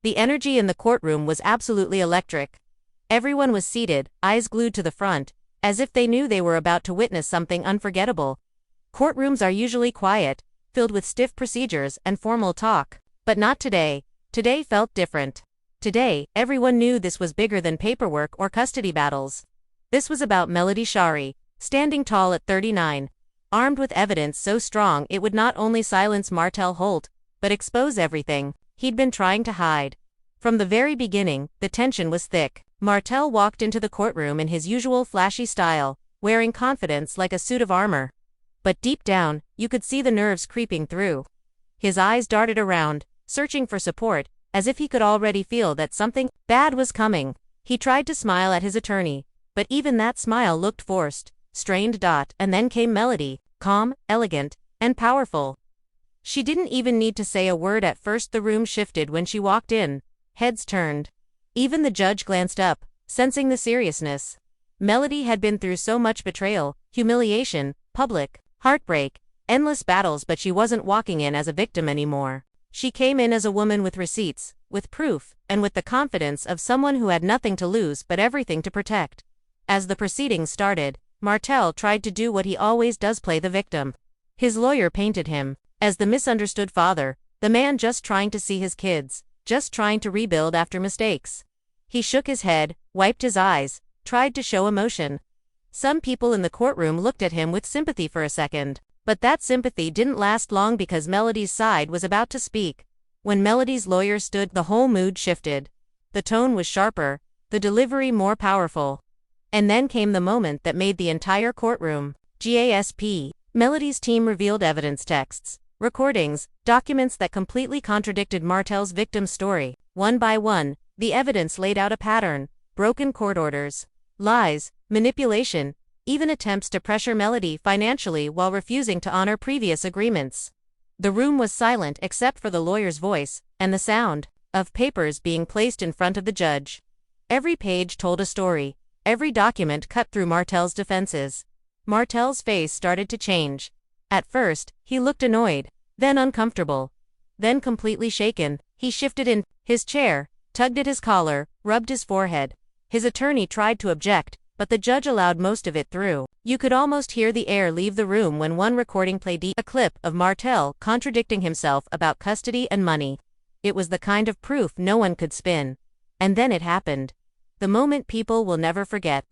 The energy in the courtroom was absolutely electric. Everyone was seated, eyes glued to the front, as if they knew they were about to witness something unforgettable. Courtrooms are usually quiet, filled with stiff procedures and formal talk. But not today. Today felt different. Today, everyone knew this was bigger than paperwork or custody battles. This was about Melody Shari, standing tall at 39, armed with evidence so strong it would not only silence Martell Holt, but expose everything he'd been trying to hide. From the very beginning, the tension was thick. Martell walked into the courtroom in his usual flashy style, wearing confidence like a suit of armor. But deep down, you could see the nerves creeping through. His eyes darted around, searching for support, as if he could already feel that something bad was coming. He tried to smile at his attorney, but even that smile looked forced, strained. And then came Melody, calm, elegant, and powerful. She didn't even need to say a word at first. The room shifted when she walked in. Heads turned. Even the judge glanced up, sensing the seriousness. Melody had been through so much betrayal, humiliation, public heartbreak, endless battles, but she wasn't walking in as a victim anymore. She came in as a woman with receipts, with proof, and with the confidence of someone who had nothing to lose but everything to protect. As the proceedings started, Martell tried to do what he always does: play the victim. His lawyer painted him as the misunderstood father, the man just trying to see his kids, just trying to rebuild after mistakes. He shook his head, wiped his eyes, tried to show emotion. Some people in the courtroom looked at him with sympathy for a second, but that sympathy didn't last long because Melody's side was about to speak. When Melody's lawyer stood, the whole mood shifted. The tone was sharper, the delivery more powerful. And then came the moment that made the entire courtroom gasp. Melody's team revealed evidence: texts, recordings, documents that completely contradicted Martell's victim's story. One by one, the evidence laid out a pattern: broken court orders, lies, manipulation, even attempts to pressure Melody financially while refusing to honor previous agreements. The room was silent except for the lawyer's voice and the sound of papers being placed in front of the judge. Every page told a story, every document cut through Martell's defenses. Martell's face started to change. At first, he looked annoyed, then uncomfortable, then completely shaken. He shifted in his chair, tugged at his collar, rubbed his forehead. His attorney tried to object, but the judge allowed most of it through. You could almost hear the air leave the room when one recording played a clip of Martell contradicting himself about custody and money. It was the kind of proof no one could spin. And then it happened. The moment people will never forget.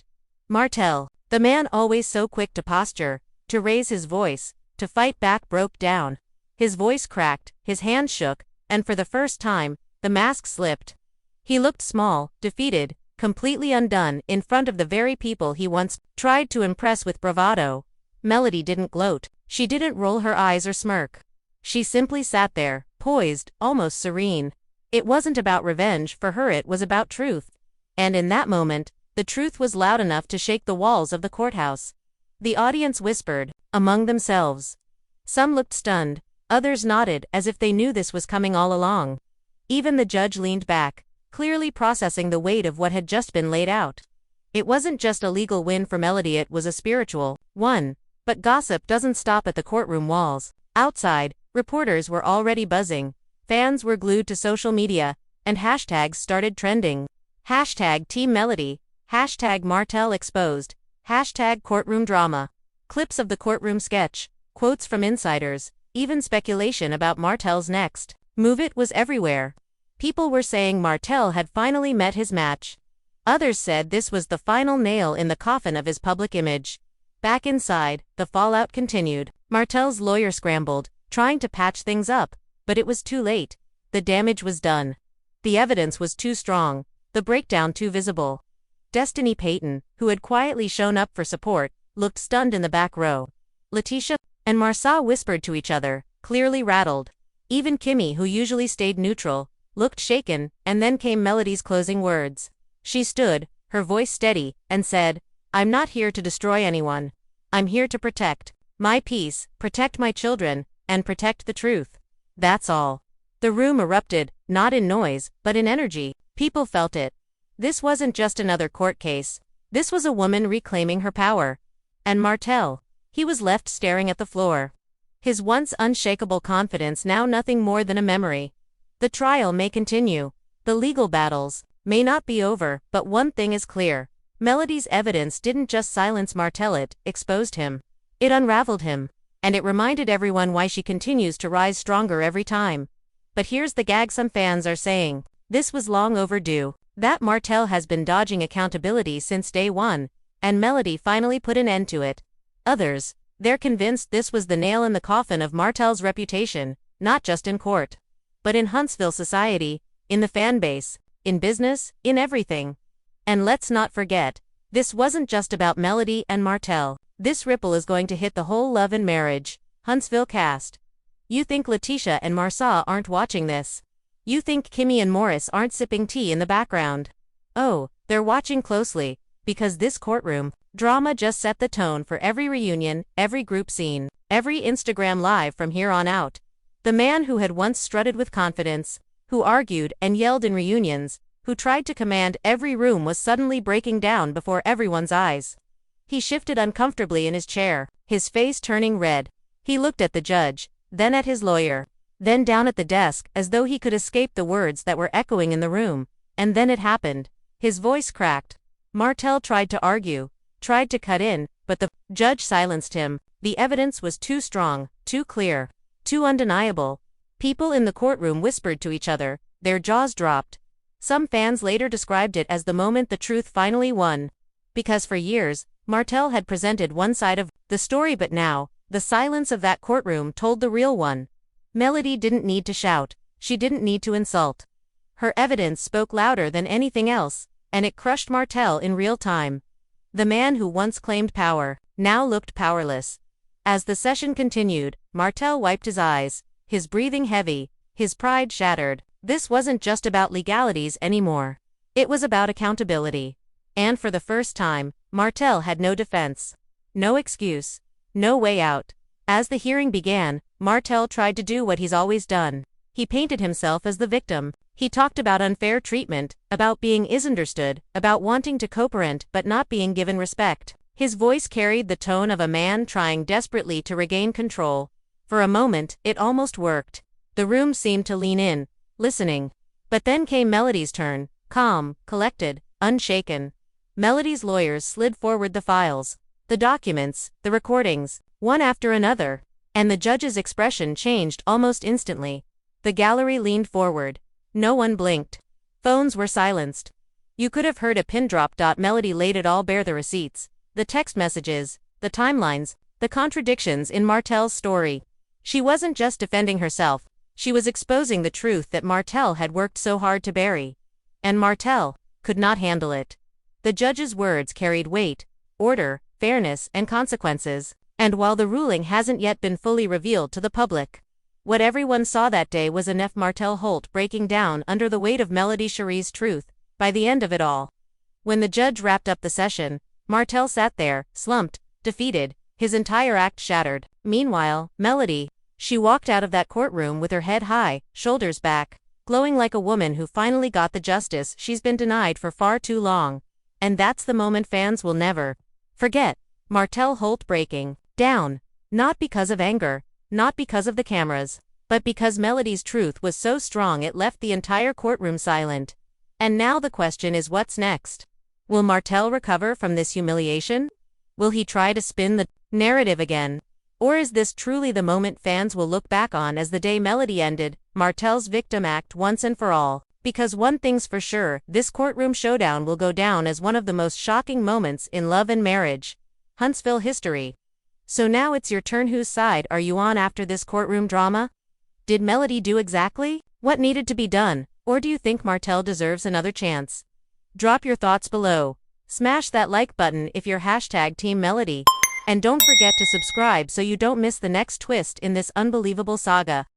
Martell, the man always so quick to posture, to raise his voice, to fight back, broke down. His voice cracked, his hands shook, and for the first time, the mask slipped. He looked small, defeated, completely undone in front of the very people he once tried to impress with bravado. Melody didn't gloat. She didn't roll her eyes or smirk. She simply sat there, poised, almost serene. It wasn't about revenge for her, it was about truth. And in that moment, the truth was loud enough to shake the walls of the courthouse. The audience whispered among themselves. Some looked stunned, others nodded as if they knew this was coming all along. Even the judge leaned back, clearly processing the weight of what had just been laid out. It wasn't just a legal win for Melody, it was a spiritual one. But gossip doesn't stop at the courtroom walls. Outside, reporters were already buzzing, fans were glued to social media, and hashtags started trending. Hashtag Team Melody, hashtag Martell exposed, hashtag courtroom drama. Clips of the courtroom sketch, quotes from insiders, even speculation about Martell's next move. It was everywhere. People were saying Martell had finally met his match. Others said this was the final nail in the coffin of his public image. Back inside, the fallout continued. Martell's lawyer scrambled, trying to patch things up, but it was too late. The damage was done. The evidence was too strong, the breakdown too visible. Destiny Payton, who had quietly shown up for support, looked stunned in the back row. Letitia and Marsa whispered to each other, clearly rattled. Even Kimmy, who usually stayed neutral, looked shaken. And then came Melody's closing words. She stood, her voice steady, and said, "I'm not here to destroy anyone. I'm here to protect my peace, protect my children, and protect the truth. That's all." The room erupted, not in noise, but in energy. People felt it. This wasn't just another court case. This was a woman reclaiming her power. And Martell, he was left staring at the floor. His once unshakable confidence now nothing more than a memory. The trial may continue, The legal battles may not be over, but one thing is clear. Melody's evidence didn't just silence Martell, it exposed him. It unraveled him. And it reminded everyone why she continues to rise stronger every time. But here's the gag: some fans are saying this was long overdue, that Martell has been dodging accountability since day one, and Melody finally put an end to it. Others, they're convinced this was the nail in the coffin of Martell's reputation, not just in court, but in Huntsville society, in the fan base, in business, in everything. And let's not forget, this wasn't just about Melody and Martell. This ripple is going to hit the whole Love and Marriage Huntsville cast. You think Letitia and Marsa aren't watching this? You think Kimmy and Morris aren't sipping tea in the background? Oh, they're watching closely, because this courtroom drama just set the tone for every reunion, every group scene, every Instagram live from here on out. The man who had once strutted with confidence, who argued and yelled in reunions, who tried to command every room, was suddenly breaking down before everyone's eyes. He shifted uncomfortably in his chair, his face turning red. He looked at the judge, then at his lawyer, then down at the desk as though he could escape the words that were echoing in the room. And then it happened. His voice cracked. Martell tried to argue, tried to cut in, but the judge silenced him. The evidence was too strong, too clear, too undeniable. People in the courtroom whispered to each other, their jaws dropped. Some fans later described it as the moment the truth finally won. Because for years, Martell had presented one side of the story, but now, the silence of that courtroom told the real one. Melody didn't need to shout, she didn't need to insult. Her evidence spoke louder than anything else, and it crushed Martell in real time. The man who once claimed power, now looked powerless. As the session continued, Martell wiped his eyes, his breathing heavy, his pride shattered. This wasn't just about legalities anymore. It was about accountability. And for the first time, Martell had no defense. No excuse. No way out. As the hearing began, Martell tried to do what he's always done. He painted himself as the victim. He talked about unfair treatment, about being misunderstood, about wanting to co-parent but not being given respect. His voice carried the tone of a man trying desperately to regain control. For a moment, it almost worked. The room seemed to lean in, listening. But then came Melody's turn, calm, collected, unshaken. Melody's lawyers slid forward the files, the documents, the recordings, one after another, and the judge's expression changed almost instantly. The gallery leaned forward. No one blinked. Phones were silenced. You could have heard a pin drop. Melody laid it all bare: the receipts, the text messages, the timelines, the contradictions in Martell's story. She wasn't just defending herself, she was exposing the truth that Martell had worked so hard to bury. And Martell could not handle it. The judge's words carried weight, order, fairness, and consequences. And while the ruling hasn't yet been fully revealed to the public, what everyone saw that day was enough Martell Holt breaking down under the weight of Melody Shari's truth. By the end of it all, when the judge wrapped up the session, Martell sat there, slumped, defeated, his entire act shattered. Meanwhile, Melody, she walked out of that courtroom with her head high, shoulders back, glowing like a woman who finally got the justice she's been denied for far too long. And that's the moment fans will never forget. Martell Holt breaking down, not because of anger, not because of the cameras, but because Melody's truth was so strong it left the entire courtroom silent. And now the question is, what's next? Will Martell recover from this humiliation? Will he try to spin the narrative again? Or is this truly the moment fans will look back on as the day Melody ended Martell's victim act once and for all? Because one thing's for sure, this courtroom showdown will go down as one of the most shocking moments in Love and Marriage Huntsville history. So now it's your turn. Whose side are you on after this courtroom drama? Did Melody do exactly what needed to be done, or do you think Martell deserves another chance? Drop your thoughts below. Smash that like button if you're #Team Melody. And don't forget to subscribe so you don't miss the next twist in this unbelievable saga.